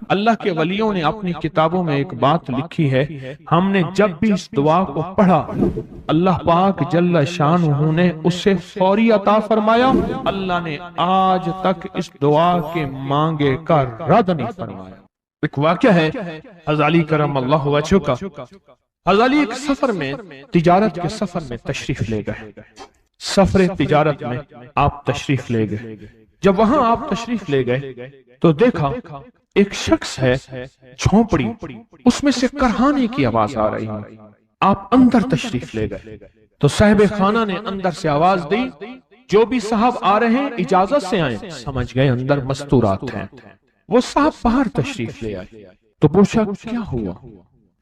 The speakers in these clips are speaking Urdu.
اللہ کے ولیوں نے اپنی کتابوں میں ایک بات لکھی ہے، ہم نے جب بھی اس دعا کو پڑھا اللہ پاک جل شانہ نے اسے فوری عطا فرمایا، اللہ نے آج تک اس دعا کے مانگے کا رد نہیں فرمایا۔ ایک واقعہ ہے حضرت علی کرم اللہ وجہہ کا۔ حضرت علی ایک سفر میں، تجارت کے سفر میں تشریف لے گئے، سفر تجارت میں آپ تشریف لے گئے۔ جب وہاں آپ تشریف لے گئے تو دیکھا ایک شخص ہے، جھونپڑی، اس میں سے کرہانے کی آواز آ رہی ہے۔ آپ اندر تشریف لے گئے تو صاحب خانہ نے اندر سے آواز دی، جو بھی صاحب آ رہے ہیں اجازت سے آئیں۔ سمجھ گئے اندر مستورات ہیں۔ وہ صاحب باہر تشریف لے آئے تو پوچھا کیا ہوا،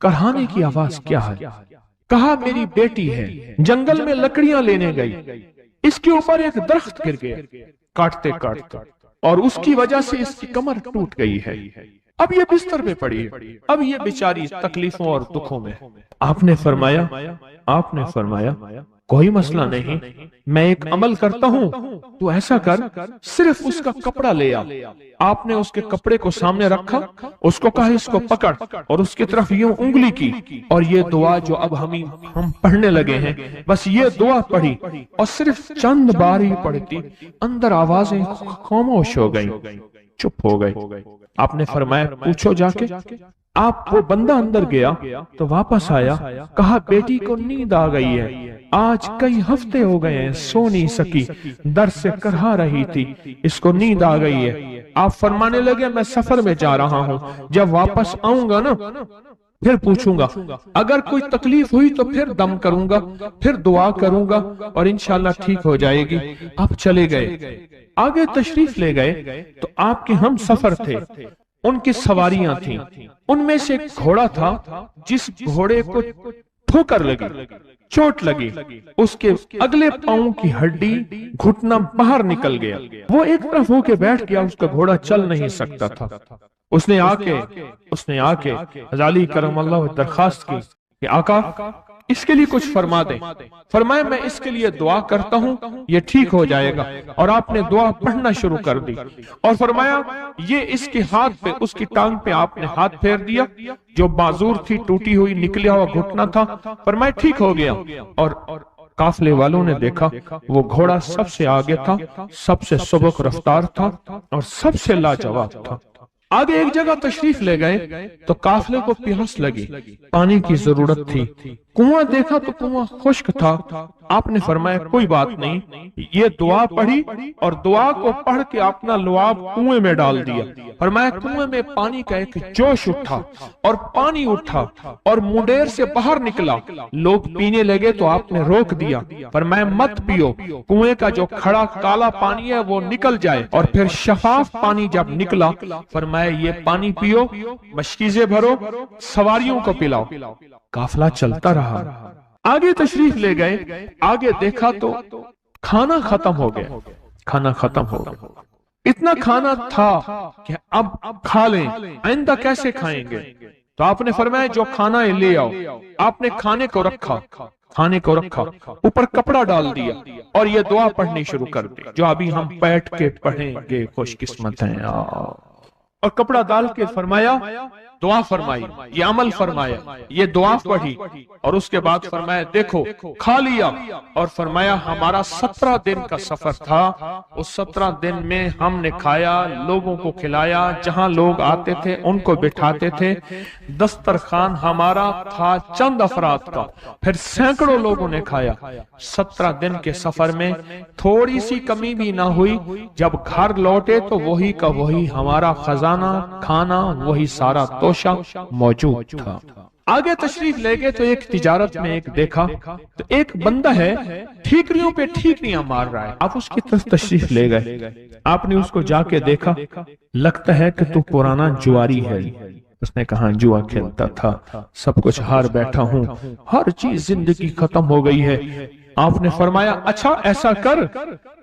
کرہانے کی آواز کیا ہے؟ کہا میری بیٹی ہے، جنگل میں لکڑیاں لینے گئی، اس کے اوپر ایک درخت گر گیا کاٹتے کاٹتے، اور اس کی وجہ سے اس کی کمر ٹوٹ گئی ہے، اب یہ بستر پہ پڑی ہے، اب یہ بیچاری تکلیفوں اور دکھوں میں۔ آپ نے فرمایا کوئی مسئلہ نہیں، میں ایک عمل کرتا ہوں، تو ایسا کر صرف اس کا کپڑا لے آ۔ آپ نے اس کے کپڑے کو سامنے رکھا، اس کو کہا اس کو پکڑ، اور اس کی طرف یوں انگلی کی، اور یہ دعا جو اب ہم پڑھنے لگے ہیں، بس یہ دعا پڑھی، اور صرف چند بار ہی پڑھتی اندر آوازیں خاموش ہو گئیں، چپ ہو گئے۔ آپ نے فرمایا پوچھو جا کے۔ آپ وہ بندہ اندر گیا تو واپس آیا، کہا بیٹی کو نیند آ گئی ہے، آج کئی ہفتے ہو گئے ہیں سو نہیں سکی، درد سے کرہا رہی تھی، اس کو نیند آ گئی ہے۔ آپ فرمانے لگے میں سفر میں جا رہا ہوں، جب واپس آؤں گا نا پھر پوچھوں گا، اگر کوئی تکلیف ہوئی تو پھر دم کروں گا، پھر دعا کروں گا، اور انشاءاللہ ٹھیک ہو جائے گی۔ آپ چلے گئے، آگے تشریف لے گئے تو آپ کے ہم سفر تھے، ان کی سواریاں تھیں، ان میں سے ایک گھوڑا تھا، جس گھوڑے کو ٹھوکر لگی، چوٹ لگی، اس کے اگلے پاؤں کی ہڈی گھٹنا باہر نکل گیا، وہ ایک طرف ہو کے بیٹھ گیا، اس کا گھوڑا چل نہیں سکتا تھا۔ اس نے آ کے حضرت علی کرم اللہ درخواست کی کہ آقا اس کے لیے کچھ فرما دیں۔ فرمایا میں اس کے لیے دعا کرتا ہوں، یہ ٹھیک ہو جائے گا، اور آپ نے دعا پڑھنا شروع کر دی، اور فرمایا یہ اس کے ہاتھ پہ، اس کی ٹانگ پہ آپ نے ہاتھ پھیر دیا، جو معذور تھی، ٹوٹی ہوئی، نکلیا ہوا گھٹنا تھا، فرمایا ٹھیک ہو گیا۔ اور قافلے والوں نے دیکھا وہ گھوڑا سب سے آگے تھا، سب سے سبک رفتار تھا، اور سب سے لاجواب تھا۔ آگے ایک جگہ تشریف لے گئے تو قافلے کو پیاس لگی، پانی کی ضرورت تھی، کنواں دیکھا تو کنواں خشک تھا۔ آپ نے فرمایا کوئی بات نہیں، یہ دعا پڑھی، اور دعا کو پڑھ کے اپنا لعاب کنویں میں ڈال دیا۔ فرمایا کنویں میں پانی کا ایک جوش اٹھا، اور پانی اٹھا اور منڈیر سے باہر نکلا، لوگ پینے لگے تو آپ نے روک دیا، فرمایا مت پیو، کنویں کا جو کھڑا کالا پانی ہے وہ نکل جائے، اور پھر شفاف پانی جب نکلا فرمایا یہ پانی پیو، مشکیزیں بھرو، سواریوں کو پلاؤ۔ قافلہ چلتا رہا، آگے تشریف لے گئے، آگے دیکھا تو کھانا ختم ہو گیا، اتنا کھانا تھا کہ اب کھا لیں، آئندہ کیسے کھائیں گے؟ تو آپ نے فرمایا جو کھانا ہے لے آؤ۔ آپ نے کھانے کو رکھا، اوپر کپڑا ڈال دیا، اور یہ دعا پڑھنی شروع کر دی جو ابھی ہم بیٹھ کے پڑھیں گے، خوش قسمت ہیں۔ اور کپڑا ڈال کے فرمایا دعا فرمائی، یہ عمل فرمایا، یہ دعا پڑھی، اور اس کے بعد فرمایا دیکھو کھا لیا، اور فرمایا ہمارا 17 دن کا سفر تھا، اس 17 دن میں ہم نے کھایا، لوگوں کو کھلایا، جہاں لوگ آتے تھے ان کو بٹھاتے تھے، دسترخوان ہمارا تھا چند افراد کا، پھر سینکڑوں لوگوں نے کھایا۔ 17 دن کے سفر میں تھوڑی سی کمی بھی نہ ہوئی، جب گھر لوٹے تو وہی کا وہی ہمارا خزانہ، کھانا وہی سارا توشہ موجود تھا۔ آگے تشریف لے گئے تو ایک تجارت میں ایک دیکھا تو ایک بندہ ہے ٹھیکریوں پہ ٹھیکریاں مار رہا ہے، آپ اس کی طرف تشریف لے گئے، آپ نے اس کو جا کے دیکھا، لگتا ہے کہ تو پرانا جواری ہے۔ اس نے کہا جوا کھیلتا تھا، سب کچھ ہار بیٹھا ہوں، ہر چیز زندگی ختم ہو گئی ہے۔ آپ نے فرمایا اچھا ایسا کر،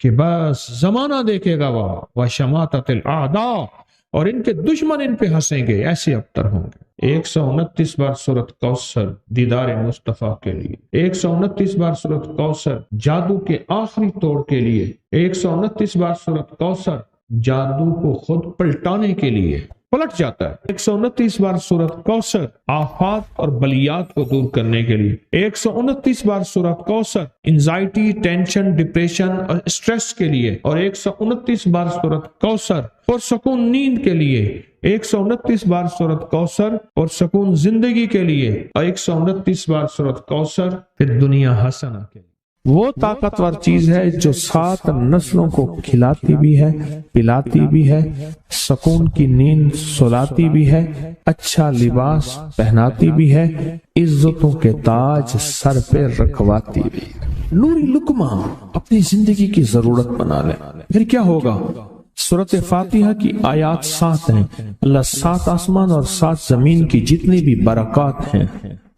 کہ بس زمانہ دیکھے گا وہ شماتت الاعداء، اور ان کے دشمن ان پہ ہنسیں گے، ایسے ابتر ہوں گے۔ 129 بار سورۃ کوثر دیدار مصطفیٰ کے لیے، 129 بار سورۃ کوثر جادو کے آخری توڑ کے لیے، 129 بار سورۃ کوثر جادو کو خود پلٹانے کے لیے، پلٹ جاتا ہے۔ 129 بار سورۃ کوثر آفات اور بلیات کو دور کرنے کے لیے، 129 بار سورۃ کوثر انزائٹی، ٹینشن، ڈپریشن اور اسٹریس کے لیے، اور 129 بار سورۃ کوثر پرسکون نیند کے لیے، 129 بار سورۃ کوثر پرسکون زندگی کے لیے، اور 129 بار سورۃ کوثر پھر دنیا حسنہ کے لیے۔ وہ طاقتور چیز ہے جو 7 نسلوں کو کھلاتی بھی ہے، پلاتی بھی ہے، سکون کی نیند سلاتی بھی ہے، اچھا لباس پہناتی بھی ہے، عزتوں کے تاج سر پہ رکھواتی بھی ہے۔ نوری لقمہ اپنی زندگی کی ضرورت بنا لیں، پھر کیا ہوگا؟ سورۃ فاتحہ کی آیات 7 ہیں۔ اللہ 7 آسمان اور 7 زمین کی جتنی بھی برکات ہیں،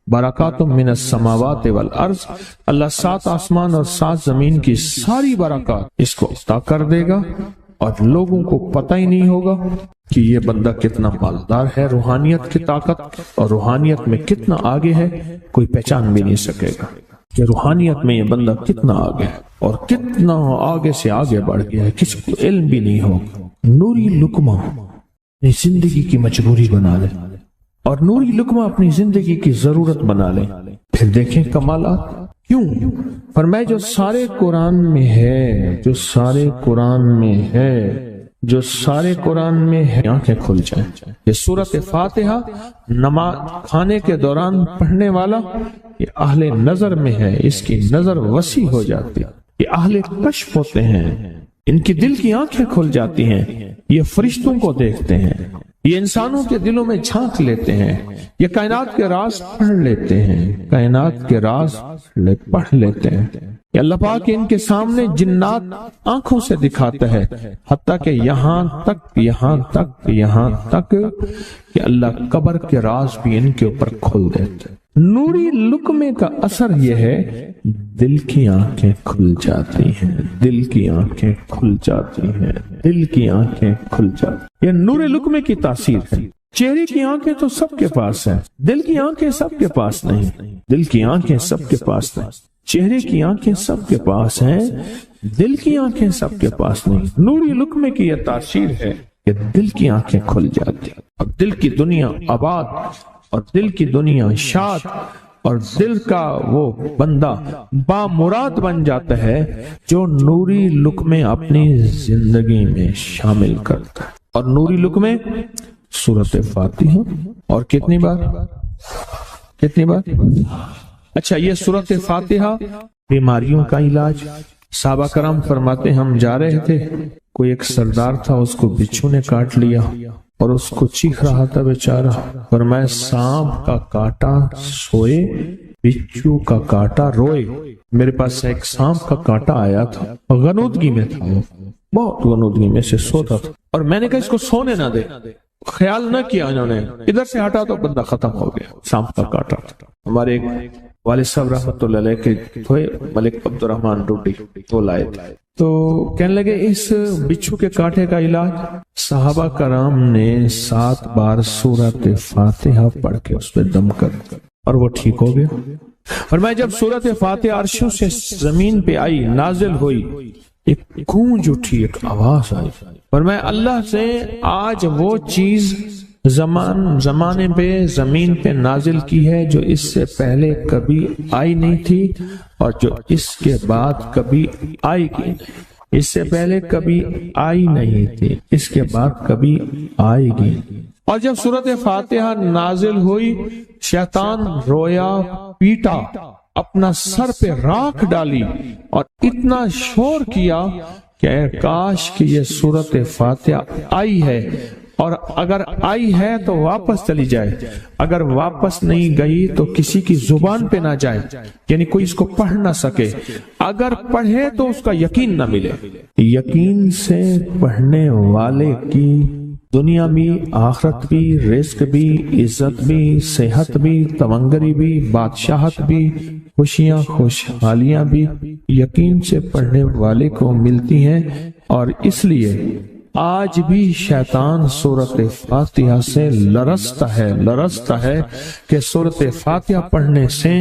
برکات من السماوات والارض، اللہ 7 آسمان اور 7 زمین کی ساری برکات اس کو عطا کر دے گا، اور لوگوں کو پتہ ہی نہیں ہوگا کہ یہ بندہ کتنا مالدار ہے، روحانیت کی طاقت اور روحانیت میں کتنا آگے ہے، کوئی پہچان بھی نہیں سکے گا کہ روحانیت میں یہ بندہ کتنا آگے ہے اور کتنا آگے سے آگے بڑھ گیا ہے، کسی کو علم بھی نہیں ہوگا۔ نوری لقمہ اپنی زندگی کی مجبوری بنا لے، اور نوری لقمہ اپنی زندگی کی ضرورت بنا لے، پھر دیکھیں کمالات۔ کیوں؟ فرمائے جو سارے قرآن میں ہے، جو سارے قرآن میں ہے، جو سارے قرآن میں ہے، آنکھیں کھل جائیں۔ یہ سورۃ فاتحہ نماز کھانے کے دوران پڑھنے والا یہ اہل نظر میں ہے، اس کی نظر وسیع ہو جاتی ہے، یہ اہل کشف ہوتے ہیں، ان کی دل کی آنکھیں کھل جاتی ہیں، یہ فرشتوں کو دیکھتے ہیں، یہ انسانوں کے دلوں میں جھانک لیتے ہیں، یہ کائنات کے راز پڑھ لیتے ہیں، کائنات کے راز پڑھ لیتے ہیں۔ کہ اللہ پاک ان کے سامنے جنات آنکھوں سے دکھاتا ہے، حتیٰ کہ یہاں تک کہ اللہ قبر کے راز بھی ان کے اوپر کھول دیتے ہیں۔ نوری لقمے کا اثر یہ ہے، دل کی آنکھیں کھل جاتی ہیں، دل کی آنکھیں کھل جاتی ہیں، دل کی آنکھیں کھل جاتی ہیں۔ یہ نور لقمے کی تاثیر ہے۔ چہرے کی آنکھیں تو سب کے پاس ہیں، دل کی آنکھیں سب کے پاس نہیں، دل کی آنکھیں سب کے پاس نہیں، چہرے کی آنکھیں سب کے پاس ہیں، دل کی آنکھیں سب کے پاس نہیں۔ نوری لقمے کی یہ تاثیر ہے کہ دل کی آنکھیں کھل جاتی ہیں، اور دل کی دنیا آباد، اور دل کی دنیا شاد، اور دل کا وہ بندہ بامراد بن جاتا ہے جو نوری لقمے اپنی زندگی میں شامل کرتا ہے۔ اور نوری لقمے سورۃ فاتحہ، اور کتنی بار؟ اچھا، یہ سورۃ فاتحہ بیماریوں کا علاج۔ صحابہ کرام فرماتے ہم جا رہے تھے، کوئی ایک سردار تھا، اس کو بچھو نے کاٹ لیا اور اس کو چیخ رہا تھا بیچارہ، فرمایا سانپ کا کاٹا سوئے، بچھو کا کاٹا روئے۔ میرے پاس ایک سانپ کا کاٹا آیا تھا، غنودگی میں تھا، وہ بہت غنودگی میں سے سوتا تھا، اور میں نے کہا اس کو سونے نہ دے، خیال نہ کیا انہوں نے، ادھر سے ہٹا تو بندہ ختم ہو گیا، سانپ کا کاٹا تھا۔ ہمارے ایک والد صاحب رحمۃ اللہ علیہ کے تھے ملک عبد الرحمن ڈوڈی، وہ لائے تو کہنے لگے اس بچھو کے کاٹے کا علاج، صحابہ کرام نے 7 بار سورۃ فاتحہ پڑھ کے اس پہ دم کر، اور وہ ٹھیک ہو گیا۔ اور میں جب سورۃ فاتحہ عرشوں سے زمین پہ آئی، نازل ہوئی، ایک گونج اٹھی، ایک آواز آئی، اور میں اللہ سے آج وہ چیز زمانے پہ زمین پہ نازل کی ہے جو اس سے پہلے کبھی آئی نہیں تھی، اور جو اس کے بعد کبھی آئے گی نہیں۔ اس سے پہلے کبھی آئی نہیں تھی، اس کے بعد کبھی آئے گی۔ اور جب سورۃ فاتحہ نازل ہوئی، شیطان رویا، پیٹا، اپنا سر پہ راکھ ڈالی، اور اتنا شور کیا کہ کاش کہ یہ سورۃ فاتحہ آئی ہے، اور اگر آئی ہے تو واپس چلی جائے، اگر واپس نہیں گئی تو کسی کی زبان پہ نہ جائے، یعنی کوئی اس کو پڑھ نہ سکے، اگر پڑھے تو اس کا یقین نہ ملے۔ یقین سے پڑھنے والے کی دنیا بھی، آخرت بھی، رزق بھی، عزت بھی، صحت بھی، تونگری بھی، بادشاہت بھی، خوشیاں خوشحالیاں بھی یقین سے پڑھنے والے کو ملتی ہیں۔ اور اس لیے آج بھی شیطان سورۃ فاتحہ سے لرزتا ہے کہ سورۃ فاتحہ پڑھنے سے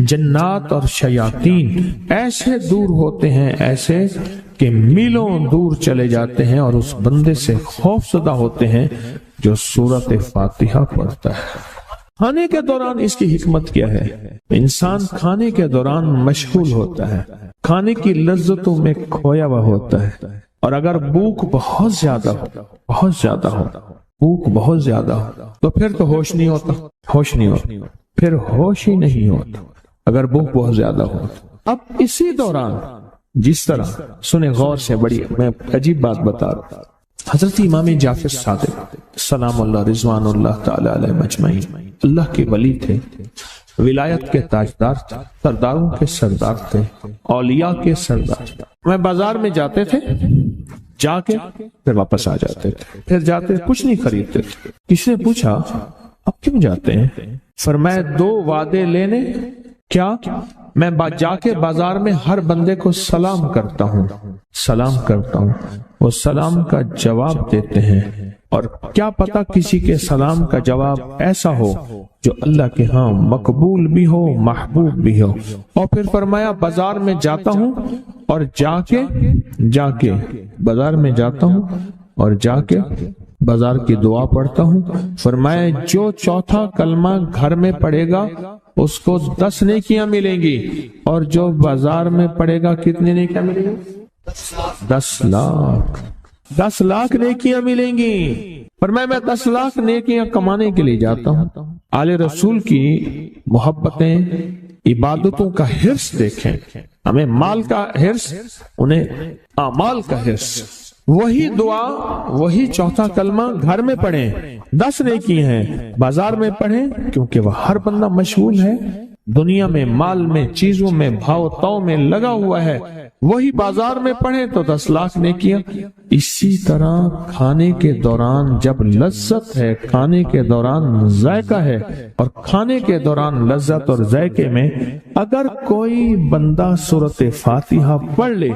جنات اور شیاطین ایسے دور ہوتے ہیں، ایسے کہ میلوں دور چلے جاتے ہیں، اور اس بندے سے خوف زدہ ہوتے ہیں جو سورۃ فاتحہ پڑھتا ہے۔ کھانے کے دوران اس کی حکمت کیا ہے؟ انسان کھانے کے دوران مشغول ہوتا ہے، کھانے کی لذتوں میں کھویا ہوا ہوتا ہے، اور اگر بھوک بہت زیادہ ہو بھوک بہت زیادہ ہو تو پھر تو ہوش نہیں ہوتا، پھر ہوش ہی نہیں ہوتا اگر بھوک بہت زیادہ ہو۔ اب اسی دوران جس طرح سنیں غور سے، بڑی میں عجیب بات بتا رہا ہوں، حضرت امام جعفر صادق سلام اللہ رضوان اللہ تعالی علیہ مجمعین اللہ کے ولی تھے، ولایت کے تاجدار تھے، سرداروں کے سردار تھے، اولیاء کے سردار تھے۔ میں بازار میں جاتے تھے، جا کے پھر واپس آ جاتے تھے، پھر جاتے کچھ نہیں خریدتے تھے۔ کسی نے پوچھا اب کیوں جاتے ہیں؟ فرمایا 2 وعدے لینے، کیا میں جا کے بازار میں ہر بندے کو سلام کرتا ہوں، وہ سلام کا جواب دیتے ہیں، اور کیا پتا کسی کے سلام کا جواب ایسا ہو جو اللہ کے ہاں مقبول بھی ہو، محبوب بھی ہو۔ اور پھر فرمایا بازار میں جاتا ہوں اور جا کے بازار میں جاتا ہوں اور جا کے بازار کی دعا پڑھتا ہوں۔ فرمایا جو چوتھا کلمہ گھر میں پڑھے گا اس کو 10 نیکیاں ملیں گی، اور جو بازار میں پڑھے گا کتنی نیکیاں ملیں گی؟ 10 لاکھ نیکیاں ملیں گی۔ فرمایا میں 10 لاکھ نیکیاں کمانے کے لیے جاتا ہوں۔ آل رسول کی محبتیں، عبادتوں کا حرص دیکھیں، ہمیں مال کا حرص، انہیں اعمال کا حرص۔ وہی دعا، وہی چوتھا کلمہ گھر میں پڑھیں، 10 نیکی ہیں، بازار میں پڑھیں کیونکہ وہ ہر بندہ مشغول ہے، دنیا میں، مال میں، چیزوں میں، بھاؤ تاؤ میں لگا ہوا ہے، وہی بازار میں پڑھیں تو 10 لاکھ نیکیاں۔ اسی طرح کھانے کے دوران جب لذت ہے، کھانے کے دوران ذائقہ ہے، اور کھانے کے دوران لذت اور ذائقے میں اگر کوئی بندہ سورۃ فاتحہ پڑھ لے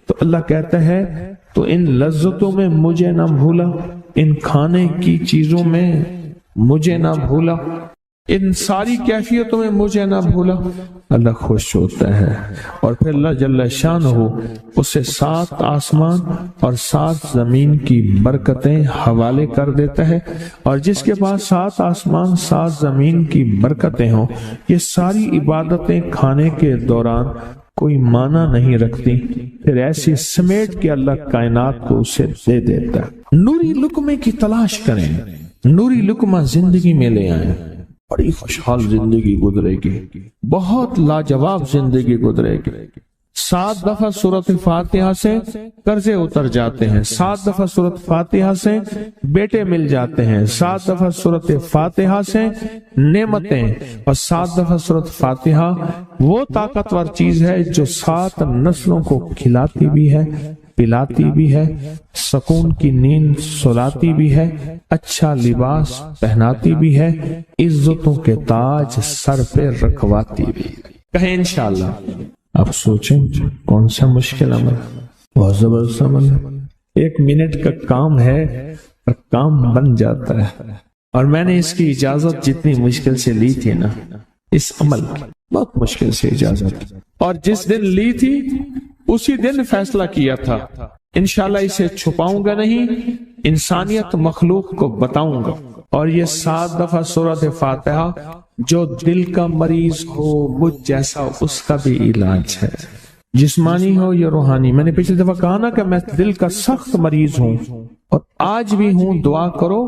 تو اللہ کہتا ہے تو ان لذتوں میں مجھے نہ بھولا، ان کھانے کی چیزوں میں مجھے نہ بھولا، ان ساری کیفیتوں میں مجھے نہ بھولا۔ اللہ خوش ہوتا ہے، اور پھر اللہ جل شانہ اسے 7 آسمان اور 7 زمین کی برکتیں حوالے کر دیتا ہے، اور جس کے پاس 7 آسمان 7 زمین کی برکتیں ہوں، یہ ساری عبادتیں کھانے کے دوران کوئی معنی نہیں رکھتی، پھر ایسی سمیٹ کے اللہ کائنات کو اسے دے دیتا ہے۔ نوری لقمے کی تلاش کریں، نوری لقمہ زندگی میں لے آئیں، بڑی خوشحال زندگی گزرے گی، بہت لاجواب زندگی گزرے گی۔ 7 دفعہ سورۃ فاتحہ سے قرضے اتر جاتے ہیں، 7 دفعہ سورۃ فاتحہ سے بیٹے مل جاتے ہیں، 7 دفعہ سورۃ فاتحہ سے نعمتیں، اور 7 دفعہ سورۃ فاتحہ وہ طاقتور چیز ہے جو 7 نسلوں کو کھلاتی بھی ہے، پلاتی بھی ہے، سکون کی نیند سلاتی بھی ہے، اچھا لباس پہناتی بھی ہے، عزتوں کے تاج سر پہ رکھواتی بھی ہے۔ کہیں انشاءاللہ۔ اب سوچیں کون سا مشکل عمل، بہت زبردست عمل ہے، 1 منٹ کا کام ہے اور کام بن جاتا ہے۔ اور میں نے اس کی اجازت جتنی مشکل سے لی تھی نا، اس عمل کی بہت مشکل سے اجازت، اور جس دن لی تھی اسی دن فیصلہ کیا تھا انشاءاللہ اسے چھپاؤں گا نہیں، انسانیت مخلوق کو بتاؤں گا۔ اور یہ 7 دفعہ سورۃ فاتحہ جو دل کا مریض ہو مجھ جیسا اس کا بھی علاج ہے، جسمانی ہو یا روحانی۔ میں نے پچھلی دفعہ کہا نا کہ میں دل کا سخت مریض ہوں اور آج بھی ہوں، دعا کرو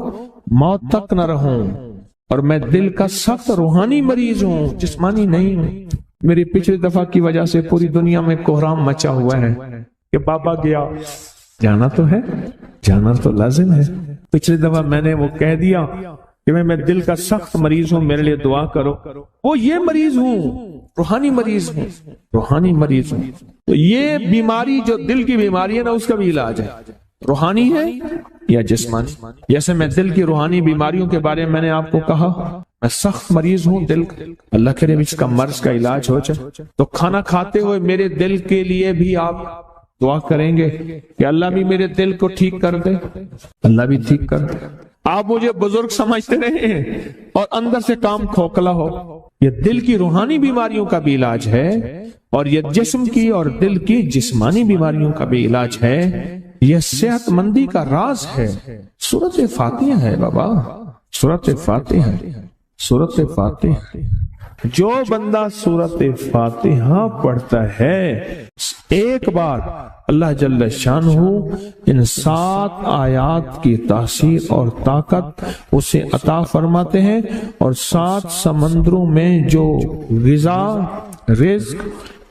موت تک نہ رہوں، اور میں دل کا سخت روحانی مریض ہوں، جسمانی نہیں ہوں۔ میری پچھلی دفعہ کی وجہ سے پوری دنیا میں کوہرام مچا ہوا ہے کہ بابا گیا، جانا تو ہے، جانا تو لازم ہے۔ پچھلی دفعہ میں نے وہ کہہ دیا کہ میں دل کا سخت مریض ہوں، میرے لیے دعا کرو، وہ یہ مریض ہوں، روحانی مریض ہوں، روحانی مریض ہوں۔ تو یہ بیماری جو دل کی بیماری ہے نا، اس کا بھی علاج ہے۔ روحانی ہے یا جسمانی؟ جیسے میں دل کی روحانی بیماریوں کے بارے میں نے آپ کو کہا، میں سخت مریض ہوں دل کا، اللہ کرے اس کا مرض کا علاج ہو جائے، تو کھانا کھاتے ہوئے میرے دل کے لیے بھی آپ دعا کریں گے کہ اللہ بھی میرے دل کو ٹھیک کر دے، اللہ بھی ٹھیک کر دے۔ آپ مجھے بزرگ سمجھتے رہے ہیں اور اندر سے کام کھوکھلا ہو۔ یہ دل کی روحانی بیماریوں کا بھی علاج ہے، اور یہ جسم کی اور دل کی جسمانی بیماریوں کا بھی علاج ہے۔ یہ صحت مندی کا راز ہے۔ سورۃ فاتحہ ہے بابا، سورۃ فاتحہ، سورۃ فاتحہ۔ جو بندہ سورۃ فاتحہ پڑھتا ہے ایک بار، اللہ جل شانہ ان 7 آیات کی تاثیر اور طاقت اسے عطا فرماتے ہیں، اور 7 سمندروں میں جو غذا، رزق،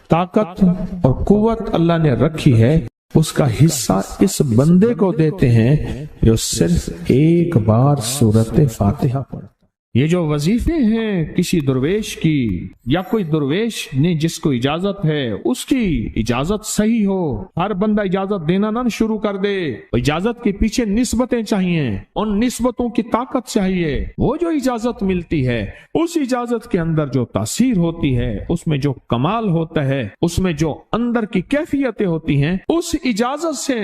طاقت اور قوت اللہ نے رکھی ہے اس کا حصہ اس بندے کو دیتے ہیں جو صرف ایک بار سورۃ فاتحہ پڑھتا۔ یہ جو وظیفے ہیں کسی درویش کی، یا کوئی درویش نے جس کو اجازت ہے اس کی اجازت صحیح ہو، ہر بندہ اجازت دینا نہ شروع کر دے۔ اجازت کے پیچھے نسبتیں چاہیے، ان نسبتوں کی طاقت چاہیے۔ وہ جو اجازت ملتی ہے اس اجازت کے اندر جو تاثیر ہوتی ہے، اس میں جو کمال ہوتا ہے، اس میں جو اندر کی کیفیتیں ہوتی ہیں، اس اجازت سے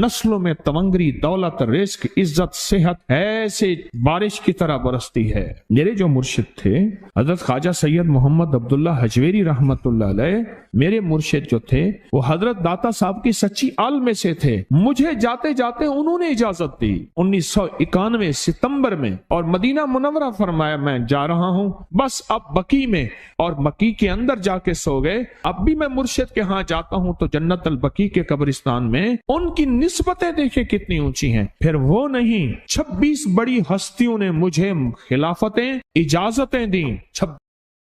نسلوں میں تونگری، دولت، رزق، عزت، صحت ایسے بارش کی طرح برستی ہے۔ میرے جو مرشد تھے حضرت خواجہ سید محمد عبداللہ حجویری رحمت اللہ علیہ، میرے مرشد جو تھے وہ حضرت داتا صاحب کی سچی آل میں سے تھے۔ مجھے جاتے جاتے انہوں نے اجازت دی 1991 ستمبر میں، اور مدینہ منورہ فرمایا میں جا رہا ہوں، بس اب بقی میں، اور بقی کے اندر جا کے سو گئے۔ اب بھی میں مرشد کے ہاں جاتا ہوں تو جنت البقی کے قبرستان میں ان کی نسبتیں دیکھیں کتنی اونچی ہیں۔ پھر وہ نہیں، 26 بڑی ہستیوں نے مجھے خلافتیں، اجازتیں دیں،